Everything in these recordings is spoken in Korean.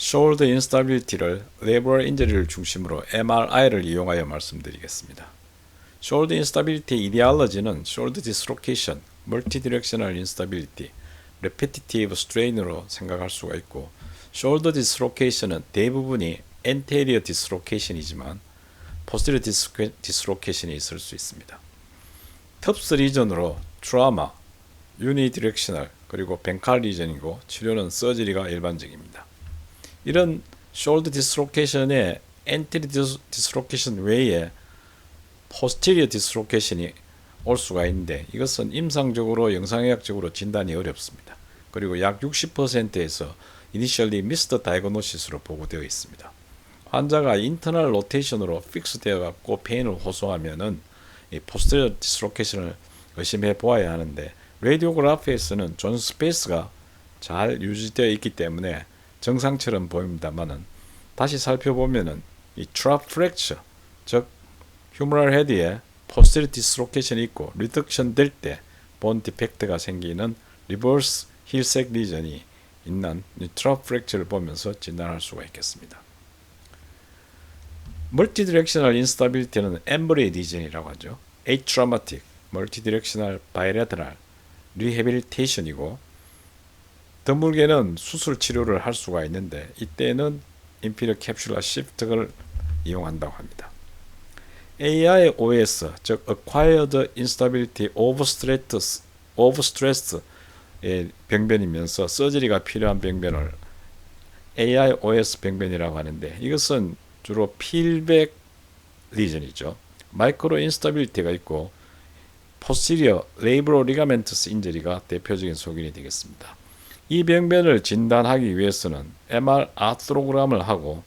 shoulder instability를 labral injury를 중심으로 MRI를 이용하여 말씀드리겠습니다. shoulder instability 이디올로지는 shoulder dislocation, multidirectional instability, repetitive strain으로 생각할 수가 있고 shoulder dislocation은 대부분이 anterior dislocation이지만 posterior dislocation이 있을 수 있습니다. TUPS 리전으로 트라우마, unidirectional 그리고 벤칼 리전이고 치료는 서저리가 일반적입니다. 이런 shoulder dislocation의 anterior dislocation 외에 posterior dislocation이 올 수가 있는데 이것은 임상적으로 영상의학적으로 진단이 어렵습니다. 그리고 약 60%에서 initially missed diagnosis로 보고되어 있습니다. 환자가 internal rotation으로 fix 되어 갖고 페인을 호소하면은 이 posterior dislocation을 의심해 보아야 하는데 라디오그래피에서는 존 스페이스가 잘 유지되어 있기 때문에 정상처럼 보입니다만은 다시 살펴보면은 이 trap fracture 즉 휴머럴 헤드에 posterior dislocation이 있고 리덕션 될 때 본 디펙트가 생기는 reverse 힐색 리전이 있는 이 trap fracture를 보면서 진단할 수가 있겠습니다. multidirectional instability는 엠브레이 리전이라고 하죠. atraumatic, multidirectional bilateral rehabilitation이고 드물게는 수술 치료를 할 수가 있는데 이때는 inferior capsular shift를 이용한다고 합니다. AIOS 즉 Acquired Instability Overstressed 병변이면서 서저리가 필요한 병변을 AIOS 병변이라고 하는데 이것은 주로 필백 리전이죠. 마이크로 인스타빌리티가 있고 posterior labral ligamentous injury가 대표적인 소견이 되겠습니다. 이 병변을 진단하기 위해서는 MR 아트로그램을 하고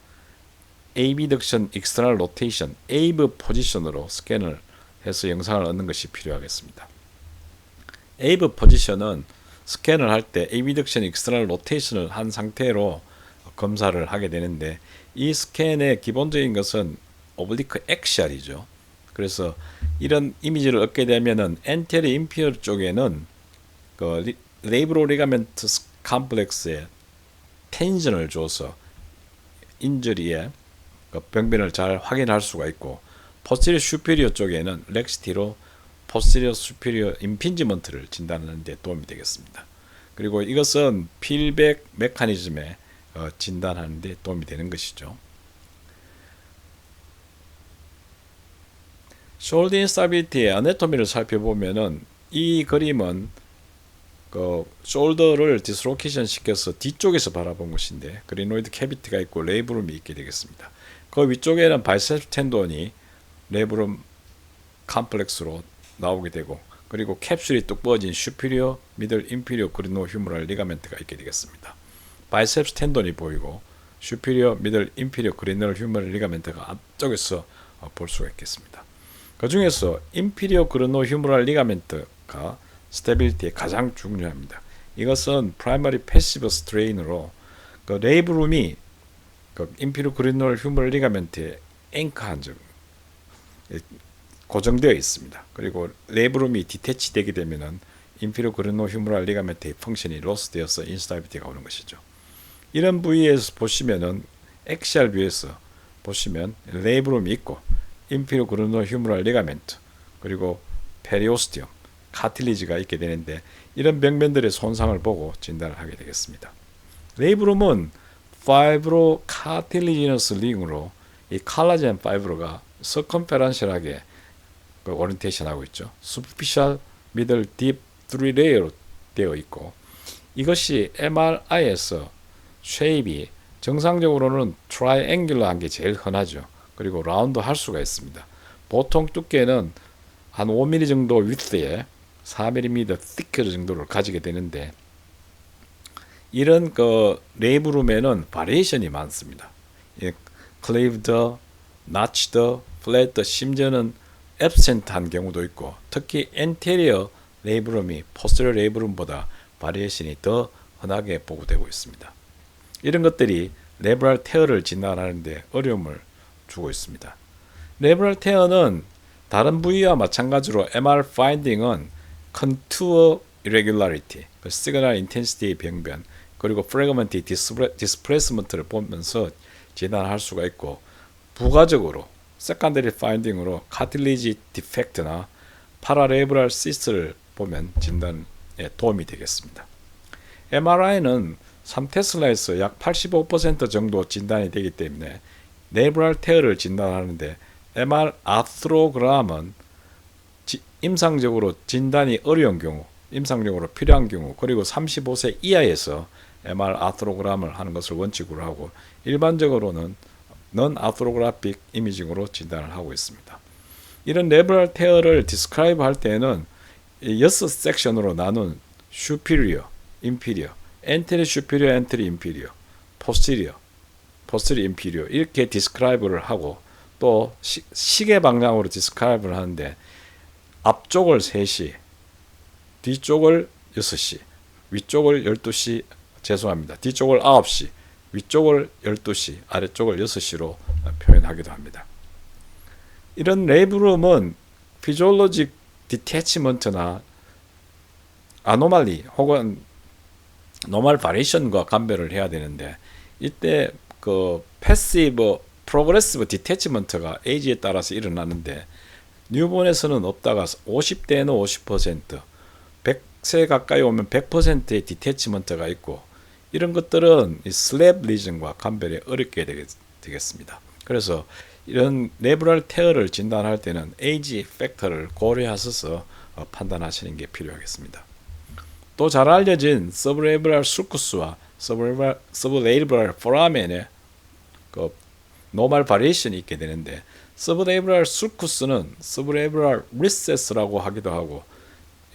abduction external rotation, AV 포지션으로 스캔을 해서 영상을 얻는 것이 필요하겠습니다. AV 포지션은 스캔을 할 때 abduction external rotation을 한 상태로 검사를 하게 되는데 이 스캔의 기본적인 것은 오블리크 엑시알이죠. 그래서 이런 이미지를 얻게 되면은 anterior inferior 쪽에는 그 labral ligamentous complex에 텐션을 줘서 인저리에 그 병변을 잘 확인할 수가 있고 posterior superior 쪽에는 렉시티로 posterior superior impingement를 진단하는 데 도움이 되겠습니다. 그리고 이것은 필백 메커니즘에 진단하는 데 도움이 되는 것이죠. shoulder instability의 아나토미를 살펴보면은 이 그림은 그 숄더를 디스로케이션 시켜서 뒤쪽에서 바라본 것인데 그리노이드 캐비티가 있고 레이브룸이 있게 되겠습니다. 그 위쪽에는 바이셉스 텐돈이 레이브룸 컴플렉스로 나오게 되고 그리고 캡슐이 뚝 부어진 슈피리어, 미들, 인피리어 그리노 휴머럴 리가멘트가 있게 되겠습니다. 바이셉스 텐돈이 보이고 슈피리어, 미들, 인피리어 그리노 휴머럴 리가멘트가 앞쪽에서 볼 수가 있겠습니다. 그 중에서 인피리어 그리노 휴머럴 리가멘트가 스테빌리티에 가장 중요합니다. 이것은 프라이머리 패시브 스트레인으로 그 레이브룸이 그 인피리어 그리노 휴머럴 리가멘트에 앵커한 점 고정되어 있습니다. 그리고 레이브룸이 디태치 되게 되면은 인피리어 그리노 휴머럴 리가멘트의 펑션이 로스되어서 인스타빌리티가 오는 것이죠. 이런 부위에서 보시면은 엑시알 뷰에서 보시면 레이브룸이 있고 인피리어 그리노 휴머럴 리가멘트 그리고 페리오스티움 카틸리지가 있게 되는데 이런 병변들의 손상을 보고 진단을 하게 되겠습니다. 레이브룸은 파이브로 카틸리지너스 링으로 이 콜라겐 파이브로가 서컴페런셜하게 그 오리엔테이션하고 있죠. superficial, middle, deep, 3레이어로 되어 있고 이것이 MRI에서 쉐입이 정상적으로는 트라이앵귤러한 게 제일 흔하죠. 그리고 라운드 할 수가 있습니다. 보통 두께는 한 5mm 정도 위드에 4mm thicker 정도를 가지게 되는데 이런 그 레이브룸에는 바리에이션이 많습니다. 클레이브드, 나치드, 플랫드, 심지어는 앱센트한 경우도 있고 특히 엔테리어 레이브룸이 포스terior 레이브룸보다 바리에이션이 더 흔하게 보고되고 있습니다. 이런 것들이 레브럴 테어를 진단하는 데 어려움을 주고 있습니다. 레브럴 테어는 다른 부위와 마찬가지로 MR 파인딩은 contour irregularity, signal intensity 병변, 그리고 프래그먼트 디스플레이스먼트를 보면서 진단할 수가 있고, 부가적으로 세컨더리 파인딩으로 카틸리지 디펙트나 파라레브랄 시스트를 보면 진단에 도움이 되겠습니다. MRI는 3테슬라에서 약 85% 정도 진단이 되기 때문에 네브랄 테어를 진단하는데, MR 아트로그램은 임상적으로 진단이 어려운 경우, 임상적으로 필요한 경우, 그리고 35세 이하에서 MR 아트로그램을 하는 것을 원칙으로 하고, 일반적으로는 넌 아트로그래픽 이미징으로 진단을 하고 있습니다. 이런 네브랄 테어를 디스크라이브 할 때는 6섹션으로 나눈 superior, inferior, anterior superior, anterior inferior, posterior, posterior inferior 이렇게 디스크라이브를 하고, 또 시계 방향으로 디스크라이브를 하는데, 앞쪽을 3시, 뒤쪽을 6시, 위쪽을 12시, 죄송합니다. 뒤쪽을 9시, 위쪽을 12시, 아래쪽을 6시로 표현하기도 합니다. 이런 레이브룸은 피지올로직 디태치먼트나 아노말리 혹은 노멀 바리에이션과 감별을 해야 되는데, 이때 그 패시브 프로그레시브 디태치먼트가 에이지에 따라서 일어나는데, 뉴본에서는 없다가 50대에는 50%, 100세 가까이 오면 100%의 디태치먼트가 있고, 이런 것들은 이 슬랩 리전과 감별이 어렵게 되겠습니다. 그래서 이런 네브랄 테어를 진단할 때는 에이지 팩터를 고려하셔서 판단하시는 게 필요하겠습니다. 또 잘 알려진 서브레이브랄 술쿠스와 서브레이브랄 포라멘의 그 노멀 바리에이션이 있게 되는데, 서브레이브랄 술쿠스는 서브레이브랄 리세스라고 하기도 하고,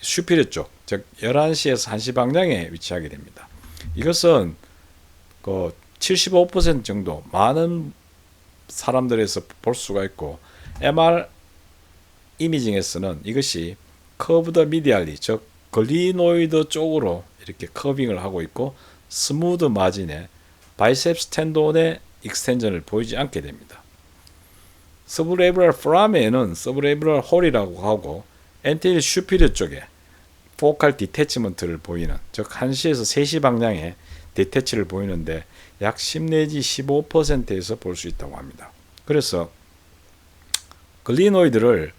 슈피리어 쪽, 즉 11시에서 1시 방향에 위치하게 됩니다. 이것은 그 75% 정도 많은 사람들에서 볼 수가 있고, MR 이미징에서는 이것이 커브드 미디알리, 즉 글리노이드 쪽으로 이렇게 커빙을 하고 있고, 스무드 마진에 바이셉스 텐돈의 익스텐전을 보이지 않게 됩니다. 서브레이브랄 포라멘은 서브레이브랄 홀이라고 하고, 엔테리어 슈피리어 쪽에 포칼 디태치먼트를 보이는, 즉 1시에서 3시 방향에 디태치를 보이는데 약 10 내지 15%에서 볼 수 있다고 합니다. 그래서 글리노이드를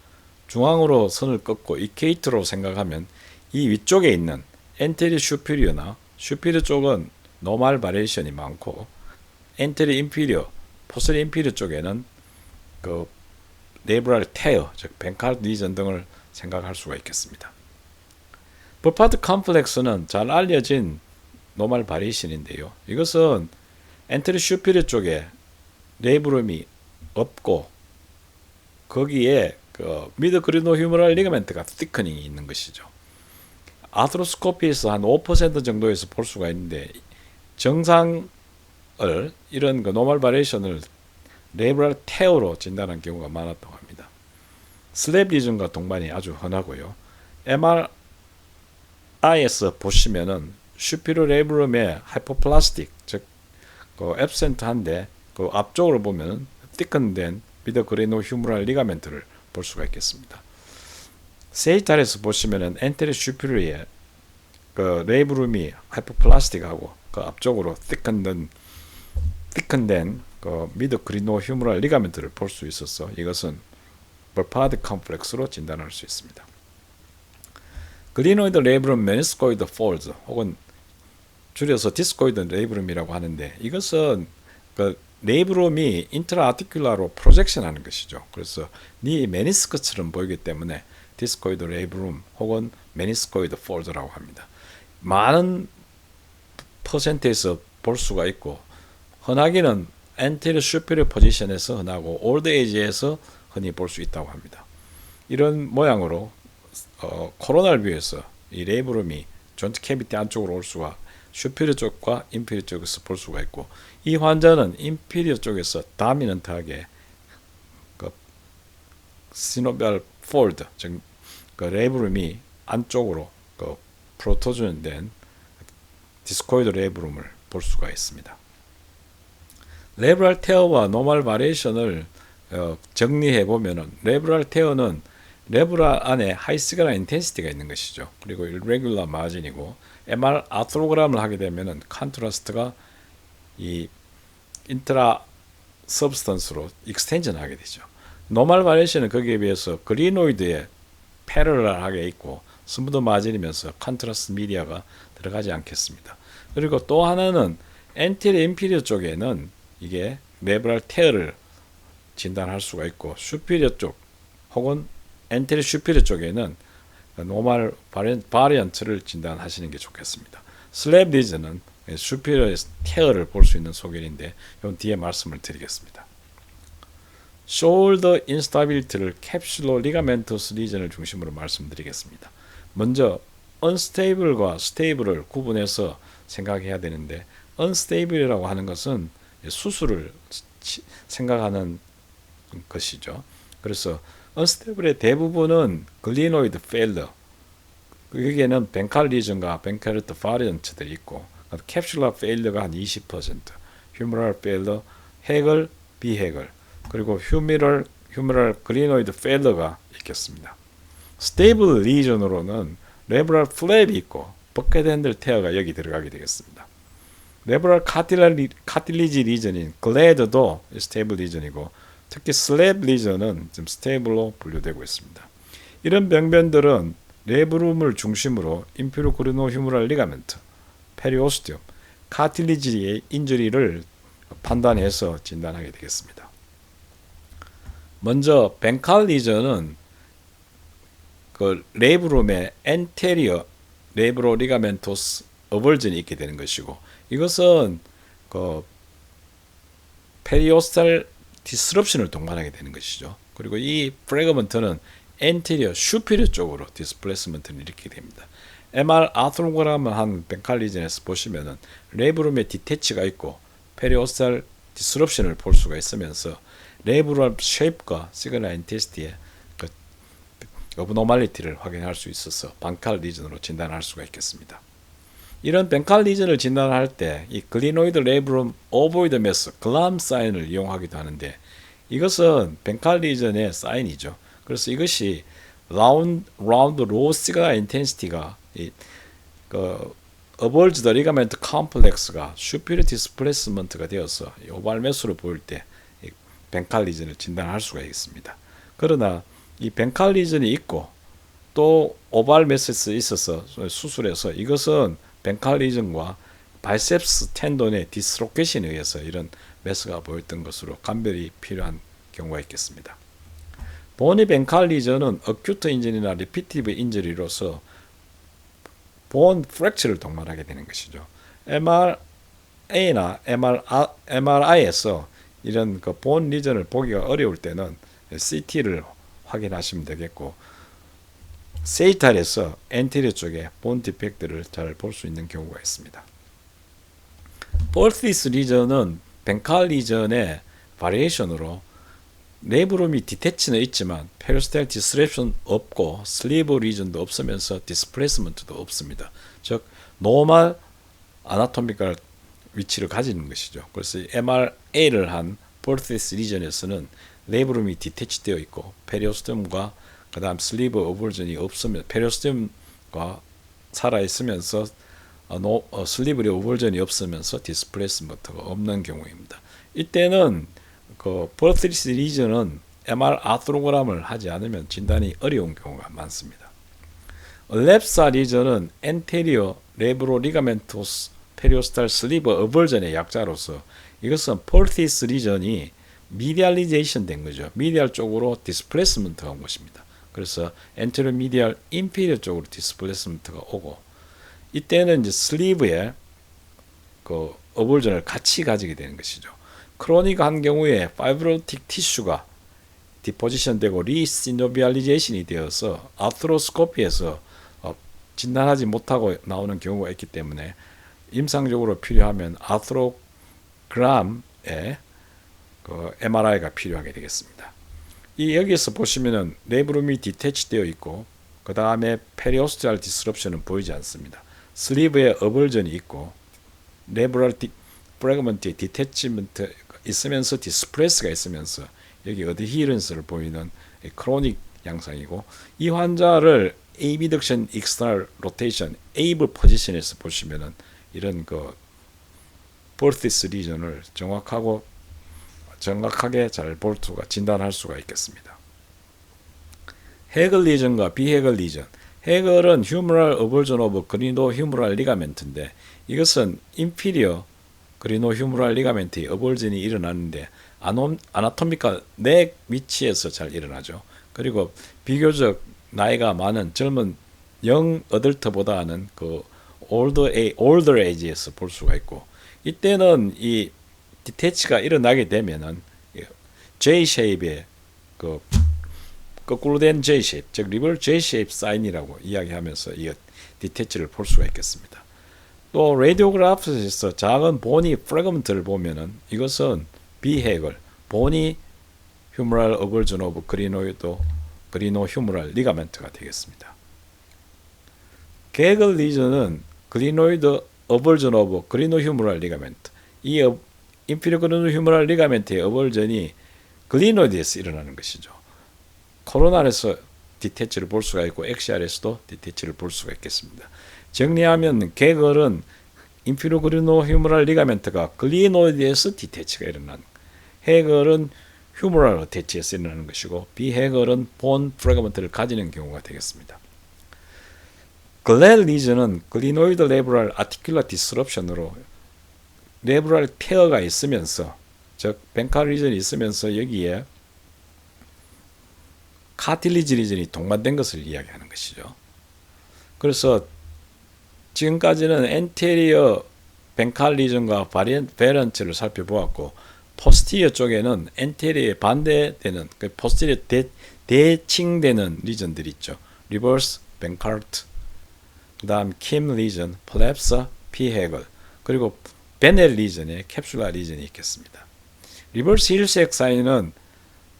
중앙으로 선을 긋고 이케이트로 생각하면, 이 위쪽에 있는 엔테리어 슈피리어나 슈피리어 쪽은 노멀 바리에이션이 많고, 엔테리어 인피리어, 포스terior 인피리어 쪽에는 그 네브랄 테어, 즉 벤칼 리전 등을 생각할 수가 있겠습니다. 버파드 컴플렉스는 잘 알려진 노멀 바리에이션인데요. 이것은 엔테리어 슈피리어 쪽에 레이브룸이 없고, 거기에 그 미드 그리노 휴머럴 리가멘트가 티커닝이 있는 것이죠. 아트로스코피에서 한 5% 정도에서 볼 수가 있는데, 정상을 이런 그 노멀 바리에이션을 레이브랄 테어로 진단한 경우가 많았다고 합니다. 슬랩 리전과 동반이 아주 흔하고요. MRI에서 보시면은 슈피리어 레이브룸의 하이포플라스틱, 즉 그 앱센트한데, 그 앞쪽으로 보면 티컨된 미드 그리노 휴머럴 리가멘트를 볼 수가 있겠습니다. 세이탈에서 보시면은 엔테리어 슈피리어의 그 레이브룸이 하이포플라스틱하고, 그 앞쪽으로 티컨된 그 미드 그리노 휴머럴 리가멘트를 볼 수 있어서 이것은 버파드 컴플렉스로 진단할 수 있습니다. 글리노이드 레이브룸 메니스코이드 폴드, 혹은 줄여서 디스코이드 레이브룸이라고 하는데, 이것은 그 레이브룸이 인트라아티큘라로 프로젝션하는 것이죠. 그래서 네 메니스크처럼 보이기 때문에 디스코이드 레이브룸 혹은 메니스코이드 폴드라고 합니다. 많은 퍼센트에서 볼 수가 있고, 흔하게는 엔테리어 슈피리어 포지션에서 흔하고 올드 에이지에서 흔히 볼 수 있다고 합니다. 이런 모양으로 코로나를 위해서 이 레이브룸이 존트 캐비티 안쪽으로 올 수가, 슈피리어 쪽과 인피리어 쪽에서 볼 수가 있고, 이 환자는 인피리어 쪽에서 다미넌트하게 그 시노비알 폴드, 즉 그 레이브룸이 안쪽으로 그 프로토전된 디스코이드 레이브룸을 볼 수가 있습니다. 레브랄 테어와 노멀 바리에이션을 정리해 보면은, 레브랄 테어는 레브랄 안에 하이 시그널 인텐시티가 있는 것이죠. 그리고 일레귤러 마진이고, MR 아트로그램을 하게 되면은 컨트라스트가 이 인트라 서브스턴스로 익스텐션 하게 되죠. 노멀 바리에이션은 거기에 비해서 그리노이드에 패러럴하게 있고 스무드 마진이면서 컨트라스트 미디어가 들어가지 않겠습니다. 그리고 또 하나는 엔티리어 인피리어 쪽에는 이게 레브럴 테어를 진단할 수가 있고 슈피리어 쪽 혹은 엔티리어 슈피리어 쪽에는 노멀 바리언트를 진단하시는 게 좋겠습니다. 슬랩 리전은 슈피리어 테어를 볼 수 있는 소견인데 이건 뒤에 말씀을 드리겠습니다. 숄더 인스타빌리티를 캡슐로 리가멘토스 리전을 중심으로 말씀드리겠습니다. 먼저 unstable과 stable을 구분해서 생각해야 되는데 unstable이라고 하는 것은 수술을 생각하는 것이죠. 그래서 unstable의 대부분은 글리노이드 페일러, 여기에는 벤칼 리전과 벤칼리트 바리언트들이 있고 캡슐라 페일러가 한 20%, 휴머럴 페일러, 해글, 비해글, 그리고 휴머럴 글리노이드 페일러가 있겠습니다. 스테이블 리전으로는 레브럴 플랩이 있고 버켓 핸들 테어가 여기 들어가게 되겠습니다. 레브럴 카틸리지 리전인 글래드도 스테이블 리전이고 특히 슬랩 리전은 지금 스테이블로 분류되고 있습니다. 이런 병변들은 레브룸을 중심으로 인피로 그리노 휴머럴 리가멘트, 페리오스티움, 카틸리지의 인ju리를 판단해서 진단하게 되겠습니다. 먼저 벤칼 리전은 그 레브룸의 엔테리어 레브로 리가멘토스 어벌전이 있게 되는 것이고 이것은 그 페리오스탈 디스럽션을 동반하게 되는 것이죠. 그리고 이 프래그먼트는 엔테리어 슈피리어 쪽으로 디스플레이스먼트를 일으키게 됩니다. MR 아트로그램을 한 벤칼 리전에서 보시면은 레브룸에 디태치가 있고 페리오스탈 디스럽션을 볼 수가 있으면서 레브룸 쉐입과 시그널 인텐시티의 그 어브노멀리티를 확인할 수 있어서 벤칼 리전으로 진단할 수가 있겠습니다. 이런 벤칼 리전을 진단할 때 이 글리노이드 레브룸 오보이드 매스 글람 사인을 이용하기도 하는데 이것은 벤칼 리전의 사인이죠. 그래서 이것이 라운드 로 시그널 인텐시티가 어벌즈드 리가멘트 컴플렉스가 슈피리어 디스플레이스먼트가 되어서 오발 매수를 보일 때 벤칼 리전을 진단할 수가 있습니다. 그러나 이 벤칼 리전이 있고 또 오발 매스가 있어서 수술해서 이것은 벤칼 리전과 바이셉스 텐돈의 디스로케이션에 의해서 이런 매스가 보였던 것으로 감별이 필요한 경우가 있겠습니다. 보니 벤칼 리전은 어큐트 인저리나 리피티브 인저리로서 본 프랙처를 동반하게 되는 것이죠. MRA나 MRI에서 이런 그 본 리전을 보기가 어려울 때는 CT를 확인하시면 되겠고 세이탈에서 엔테리어 쪽에 본 디펙트를 잘 볼 수 있는 경우가 있습니다. 볼티스 리전은 벤칼 리전의 바리에이션으로 레브룸이 디태치는 있지만 페리오스탈 디스랩션 없고 슬리브 리전도 없으면서 디스플레이스먼트도 없습니다. 즉 노멀 아나토미컬 위치를 가지는 것이죠. 그래서 MRA를 한 볼티스 리전에서는 레브룸이 디태치되어 있고 페리오스톰과 그 다음 슬리브 어벌전이 없으면 페리오스톰과 살아있으면서 슬리브의 어벌전이 없으면서 디스플레이스먼트가 없는 경우입니다. 이때는 그 볼티스 리전은 MR 아트로그램을 하지 않으면 진단이 어려운 경우가 많습니다. 랩사 리전은 엔테리어 레브로 리가멘토스 페리오스탈 슬리브 어벌전의 약자로서 이것은 볼티스 리전이 미디알리제이션 된 거죠. 미디알 쪽으로 디스플레이스먼트가 온 것입니다. 그래서 엔테리어 미디알 인피리어 쪽으로 디스플레이스먼트가 오고 이때는 이제 슬리브에 그 어벌전을 같이 가지게 되는 것이죠. 크로닉한 경우에 파이브로틱 티슈가 디포지션되고 리시노비알리제이션이 되어서 아트로스코피에서 진단하지 못하고 나오는 경우가 있기 때문에 임상적으로 필요하면 아트로그램의 그 MRI가 필요하게 되겠습니다. 이 여기에서 보시면은 레브룸이 디태치되어 있고 그 다음에 페리오스탈 디스럽션은 보이지 않습니다. 슬리브에 어벌전이 있고 레브럴 프래그먼트에 디태치먼트 있으면서 디스플레이스가 있으면서 여기 어드히런스를 보이는 크로닉 양상이고 이 환자를 abduction, external rotation, able 포지션에서 보시면은 이런 그 볼티스 리전을 정확하게 잘 볼 수가 진단할 수가 있겠습니다. 헤글 리전과 비헤글 리전. 헤글은 휴머럴 어벌전 오브 그리노 휴머럴 리가멘트인데 이것은 인피리어 그리노 휴머럴 리가멘트의 어벌전이 일어나는데 아나토미컬 넥 위치에서 잘 일어나죠. 그리고 비교적 나이가 많은 젊은 영 어덜트보다는 그 older age에서 볼 수가 있고 이때는 이 디태치가 일어나게 되면은 J 쉐입의 그 거꾸로 된 J 쉐입, 즉 리버스 J 쉐입 사인이라고 이야기하면서 이 디태치를 볼 수가 있겠습니다. 또 라디오그래프에서 작은 보니 프래그먼트를 보면은 이것은 비헤글, 보니 휴머럴 어벌전 오브 그리노 휴머럴 리가멘트가 되겠습니다. 게글 리전은 그리노이드 어벌전 오브 그리노 휴머럴 리가멘트. 이 인피리어 그리노 휴머럴 리가멘트의 어벌전이 글리노이드에서 일어나는 것이죠. 코로날에서 디태치를 볼 수가 있고 엑시알에서도 디태치를 볼 수가 있겠습니다. 정리하면 게글은 인피리어 그리노 휴머럴 리가멘트가 글리노이드에서 디태치가 일어나는, 헤글은 휴머럴 어태치에서 일어나는 것이고 비헤글은 본 프래그먼트를 가지는 경우가 되겠습니다. 글렐 리전은 글리노이드 레브럴 아티큘러 디스럽션으로 레브럴 테어가 있으면서, 즉 벤칼 리전이 있으면서 여기에 카틸리지 리전이 동반된 것을 이야기하는 것이죠. 그래서 지금까지는 엔테리어 벤칼 리전과 베런트를 살펴보았고 포스티리어 쪽에는 엔테리어에 반대되는 포스티리어 대칭되는 리전들이 있죠. 리버스 벤칼트, 그 다음 킴 리전, 플랩서, 피헤글, 그리고 베넬 리전의 캡슐라 리전이 있겠습니다. 리버스 힐색 사인은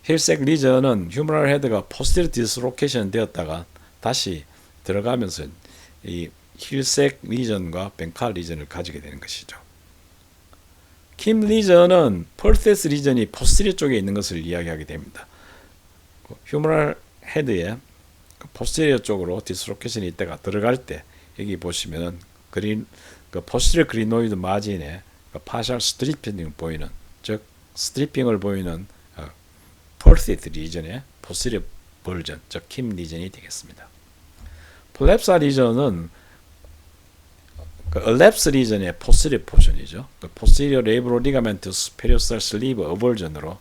힐색 리전은 휴머럴 헤드가 포스티리어 디스로케이션 되었다가 다시 들어가면서 이 힐색 리전과 벤칼 리전을 가지게 되는 것이죠. 킴 리전은 펄세스 리전이 포스티리어 쪽에 있는 것을 이야기하게 됩니다. 휴머럴 헤드에 포스티리어 쪽으로 디스로케이션이 있다가 들어갈 때 여기 보시면은 포스티리어 그리노이드 마진에 파셜 스트리핑을 보이는, 즉 스트리핑을 보이는 펄세스 리전의 포스티리어 버전, 즉 킴 리전이 되겠습니다. 플랩사 리전은 엘랩스 리전의 포스티리어 포션이죠. 포스티리어 레이브로 리가멘트 수페리오살 슬리브 어벌전으로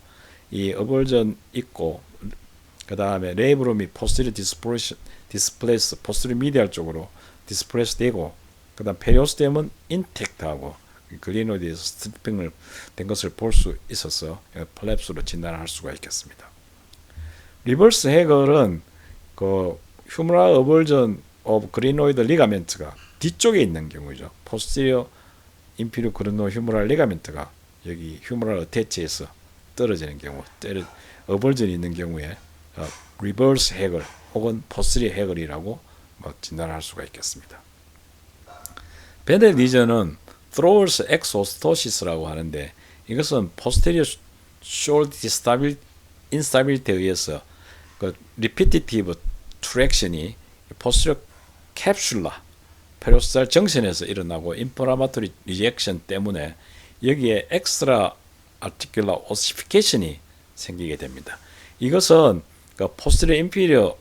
이 어벌전 있고, 그 다음에 레이브로 및 포스티리어 디스플레이스 포스티리어 미디얼 쪽으로 디스플레이스 되고, 그 다음 페리오스템은 인텍트하고 글리노이드에서 스트리핑을 된 것을 볼 수 있어서 플랩스로 진단할 수가 있겠습니다. 리버스 헤글은 그 휴머럴 어벌전 오브 그리노이드 리가멘트가 뒤쪽에 있는 경우죠. 포스티리어 인피리어 그리노 휴머럴 리가멘트가 여기 휴머럴 어태치에서 떨어지는 경우, 어벌전이 있는 경우에 리버스 헤글 혹은 포스티리어 헤글이라고 진단할 수가 있겠습니다. 베넬 리전은 throws exostosis라고 하는데 이것은 posterior shoulder instability에 의해서 그 repetitive traction이 posterior capsula 페로스탈 정신에서 일어나고 inflammatory reaction 때문에 여기에 extra articular ossification이 생기게 됩니다. 이것은 그 posterior inferior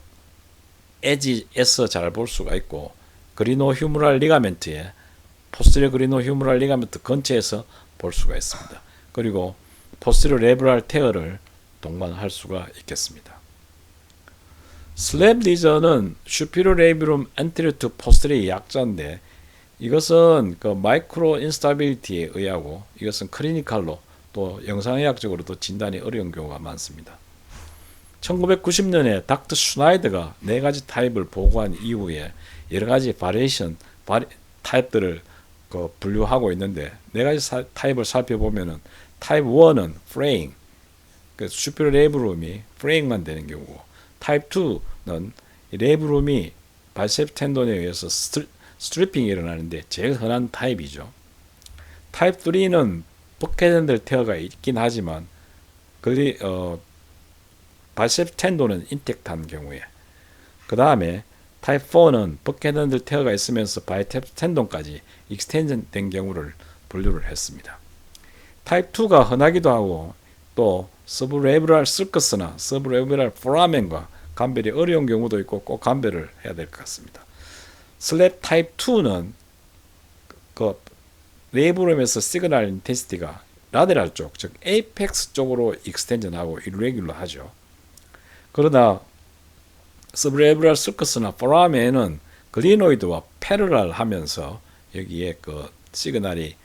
edge에서 잘 볼 수가 있고 그리노 휴머럴 리가멘트에 포스티리어 그리노 휴머럴 리가멘트 근처에서 볼 수가 있습니다. 그리고 포스티리어 레브럴 테어를 동반할 수가 있겠습니다. 슬랩 리전은 슈피리어 레이브룸 엔테리어 투 포스티리어 약자인데 이것은 그 마이크로 인스타빌리티에 의하고 이것은 클리니컬로 또 영상의학적으로도 진단이 어려운 경우가 많습니다. 1990년에 닥터 슈나이더가 4가지 타입을 보고한 이후에 여러 가지 타입들을 분류하고 있는데 4가지 타입을 살펴보면은 타입 1은 프레잉, 그 슈피리어 레이브룸이 프레잉만 되는 경우고, 타입 2는 레이브룸이 바이셉 텐돈에 의해서 스트리핑이 일어나는데 제일 흔한 타입이죠. 타입 3는 버켓핸들 테어가 있긴 하지만 바이셉 텐돈은 인텍트한 경우에, 그 다음에 타입 4는 버켓 핸들 테어가 있으면서 바이텝 텐동까지 익스텐전 된 경우를 분류를 했습니다. 타입 2가 흔하기도 하고 또 서브레브랄 서커스나 서브레브랄 포라멘과 감별이 어려운 경우도 있고 꼭 감별을 해야 될 것 같습니다. 슬랩 타입 2는 그 레이브룸에서 시그널 인텐시티가 라데랄 쪽, 즉 에이펙스 쪽으로 익스텐전하고 일레귤러하죠. 그러나 서브레브랄 서커스나 포라멘은 글리노이드와 패러럴 하면서 여기에 그 시그널이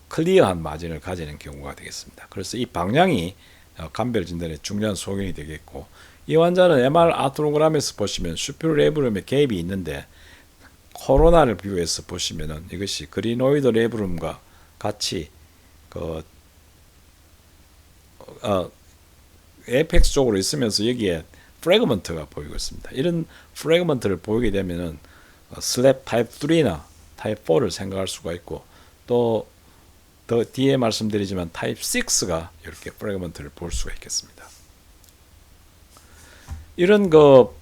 클리어한 마진을 가지는 경우가 되겠습니다. 그래서 이 방향이 감별 진단에 중요한 소견이 되겠고, 이 환자는 MR 아트로그램에서 보시면 슈퍼레브룸에 갭이 있는데 코로나를 비교해서 보시면은 이것이 그리노이드 레브룸과 같이 에이펙스 쪽으로 있으면서 여기에 프래그먼트가 보이고 있습니다. 이런 프래그먼트를 보이게 되면은 슬랩 타입 3나 타입 4를 생각할 수가 있고, 또 더 뒤에 말씀드리지만 타입 6가 이렇게 프래그먼트를 볼 수가 있겠습니다. 이런 그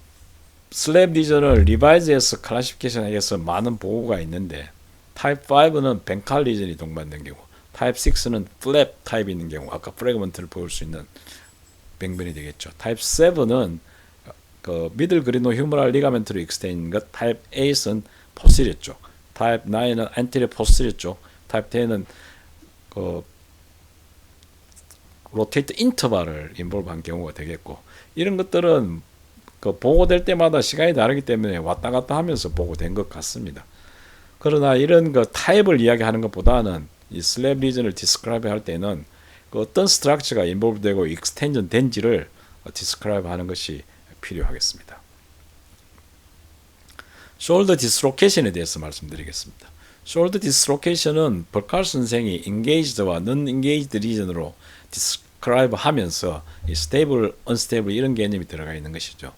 슬랩 리전을 리바이즈에서 클래시피케이션에서 많은 보고가 있는데, 타입 5는 벤칼 리전이 동반된 경우, 타입 6는 플랩 타입이 있는 경우, 아까 프래그먼트를 볼 수 있는 병변이 되겠죠. 타입 7은 그 미들 그리노 휴머럴 리가멘트로 익스텐인 것, 타입 8은 포스리어 쪽, 타입 9은 안테리어 포스리어 쪽, 타입 10은 그 로테이트 인터벌을 인볼브한 경우가 되겠고, 이런 것들은 그 보고될 때마다 시간이 다르기 때문에 왔다 갔다 하면서 보고된 것 같습니다. 그러나 이런 그 타입을 이야기하는 것보다는 이 슬랩 리전을 디스크라이브 할 때는 그 어떤 스트럭처가 인볼브되고 익스텐전 된지를 디스크라이브 하는 것이 필요하겠습니다. 숄더 디스로케이션에 대해서 말씀드리겠습니다. 숄더 디스로케이션은 버칼 선생이 engaged와 non-engaged 리전으로 디스크라이브 하면서 이 스테이블, 언스테이블 이런 개념이 들어가 있는 것이죠.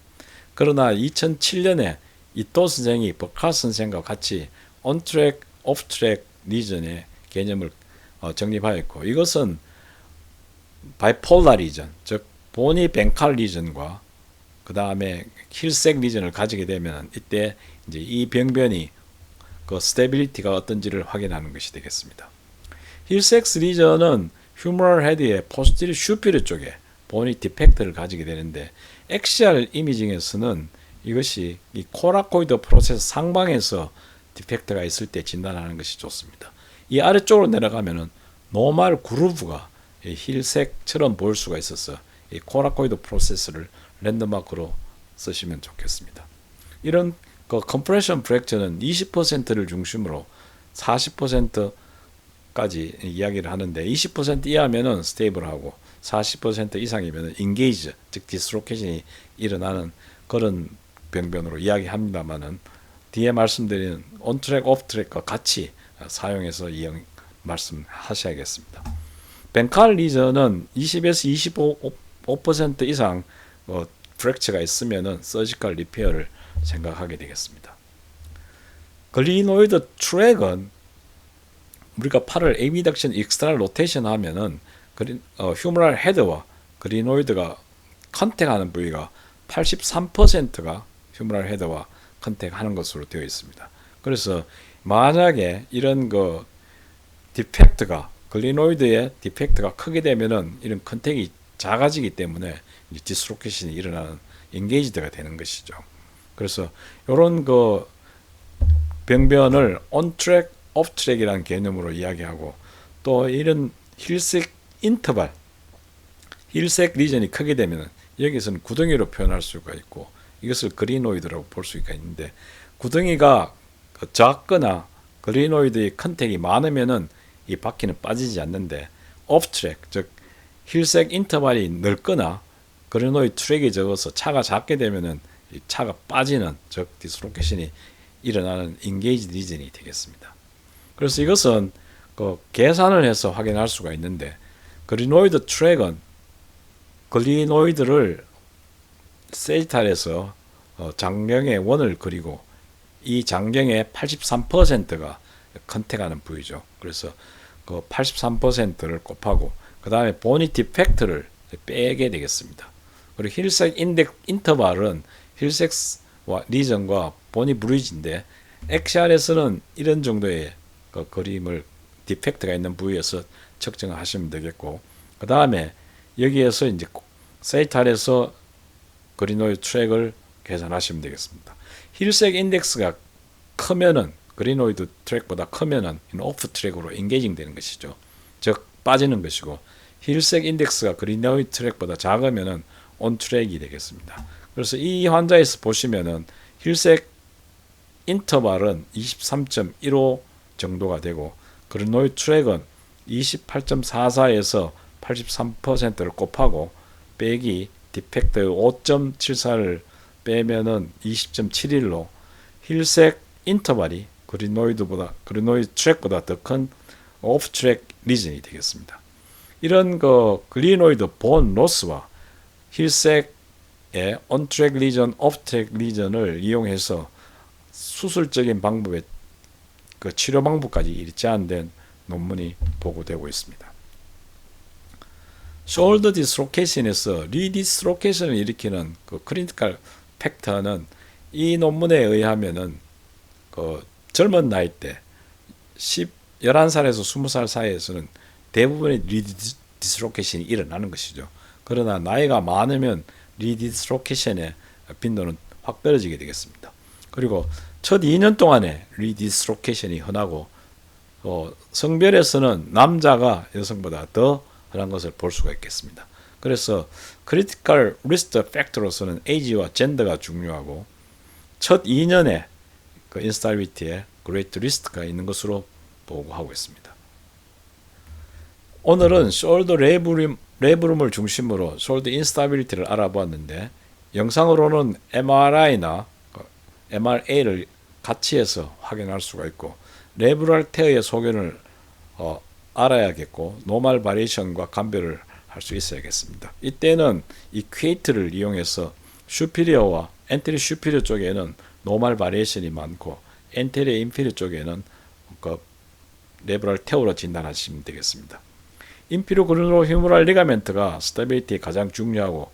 그러나 2007년에 이토 선생이 버칼 선생과 같이 on-track, off-track 리전의 개념을 정립하였고, 이것은 바이폴라 리전, 즉 보니 벤칼 리전과 그 다음에 힐색 리전을 가지게 되면 이때 이제 이 병변이 그 스테빌리티가 어떤지를 확인하는 것이 되겠습니다. 힐섹스 리전은 휴머럴 헤드의 포스티리 슈피르 쪽에 보니 디펙트를 가지게 되는데, 엑시알 이미징에서는 이것이 이 코라코이드 프로세스 상방에서 디펙트가 있을 때 진단하는 것이 좋습니다. 이 아래쪽으로 내려가면은 노멀 그루브가 힐색처럼 보일 수가 있어서 이 코라코이드 프로세스를 랜드마크로 쓰시면 좋겠습니다. 이런 그 컴프레션 프랙처는 20%를 중심으로 40%까지 이야기를 하는데, 20% 이하면은 스테이블하고 40% 이상이면은 인게이지, 즉 디스로케이션이 일어나는 그런 병변으로 이야기합니다만은, 뒤에 말씀드린 온트랙, 오프트랙과 같이 사용해서 말씀하셔야겠습니다. 벤칼 리전은 20에서 25% 이상 프랙처가 있으면은 서지컬 리페어를 생각하게 되겠습니다. 글리노이드 트랙은 우리가 팔을 에비덕션 익스터널 로테이션 하면은 휴머럴 헤드와 글리노이드가 컨택하는 부위가 83%가 휴머럴 헤드와 컨택하는 것으로 되어 있습니다. 그래서 만약에 이런 그 디펙트가 글리노이드의 디펙트가 크게 되면은 이런 컨택이 작아지기 때문에 디스로케이션이 일어나는 인게이지드가 되는 것이죠. 그래서 이런 그 병변을 on-track, off-track이라는 개념으로 이야기하고, 또 이런 힐색 인터벌, 힐색 리전이 크게 되면 여기서는 구덩이로 표현할 수가 있고, 이것을 그리노이드라고 볼 수가 있는데, 구덩이가 작거나 그리노이드의 컨택이 많으면은 이 바퀴는 빠지지 않는데, off-track, 즉 힐색 인터벌이 넓거나 그리노이드 트랙이 적어서 차가 작게 되면은 이 차가 빠지는, 즉 디스로케이션이 일어나는 인게이지 리전이 되겠습니다. 그래서 이것은 그 계산을 해서 확인할 수가 있는데, 그리노이드 트랙은 글리노이드를 세이탈에서 장경의 원을 그리고 이 장경의 83%가 컨택하는 부위죠. 그래서 그 83%를 곱하고 그 다음에 보니 디펙트를 빼게 되겠습니다. 그리고 힐색 인터벌은 힐색 리전과 보니 브리지인데 XR에서는 이런 정도의 그 그림을 디펙트가 있는 부위에서 측정하시면 되겠고, 그 다음에 여기에서 이제 세이탈에서 그린노이드 트랙을 계산하시면 되겠습니다. 힐색 인덱스가 크면은 그린노이드 트랙보다 크면은 오프 트랙으로 인게이징 되는 것이죠. 즉 빠지는 것이고, 힐색 인덱스가 그린노이드 트랙보다 작으면은 온 트랙이 되겠습니다. 그래서 이 환자에서 보시면은 힐색 인터벌은 23.15 정도가 되고 그린노이드 트랙은 28.44에서 83%를 곱하고 빼기 디펙트 5.74를 빼면은 20.71로 힐색 인터벌이 그린노이드 트랙보다 더 큰 오프 트랙 리전이 되겠습니다. 이런 그 그린노이드 본 로스와 힐색의 온 트랙 리전, 오프 트랙 리전을 이용해서 수술적인 방법의 그 치료 방법까지 일치한된 논문이 보고되고 있습니다. 숄더 디스로케이션에서 리디스로케이션을 일으키는 그 크리티컬 팩터는 이 논문에 의하면은 그 젊은 나이 때 11살에서 20살 사이에서는 대부분의 리디스로케이션이 일어나는 것이죠. 그러나 나이가 많으면 리디스로케이션의 빈도는 확 떨어지게 되겠습니다. 그리고 첫 2년 동안에 리디스로케이션이 흔하고 성별에서는 남자가 여성보다 더 흔한 것을 볼 수가 있겠습니다. 그래서 크리티컬 리스크 팩터로서는 에이지와 젠더가 중요하고 첫 2년에 그 인스타빌리티에 그레이트 리스크가 있는 것으로 보고하고 있습니다. 오늘은 숄더 레브룸을 중심으로 숄더 인스타빌리티를 알아보았는데 영상으로는 MRI나 MRA를 같이 해서 확인할 수가 있고 레브럴 테어의 소견을 알아야겠고 노멀 바리에이션과 감별을 할 수 있어야겠습니다. 이때는 이 퀘이트를 이용해서 슈피리어와 엔테리어 슈피리어 쪽에는 노멀 바리에이션이 많고 엔테리어 인피리어 쪽에는 그 레브럴 테어로 진단하시면 되겠습니다. 인피리어 그루노 휴머럴 리가멘트가 스테빌리티에 가장 중요하고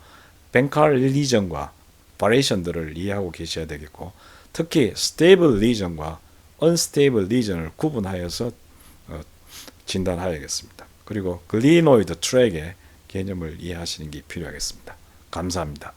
벤칼 리전과 바리에이션들을 이해하고 계셔야 되겠고 특히 스테이블 리전과 언스테이블 리전을 구분하여서 진단하야겠습니다. 그리고 글리노이드 트랙의 개념을 이해하시는 게 필요하겠습니다. 감사합니다.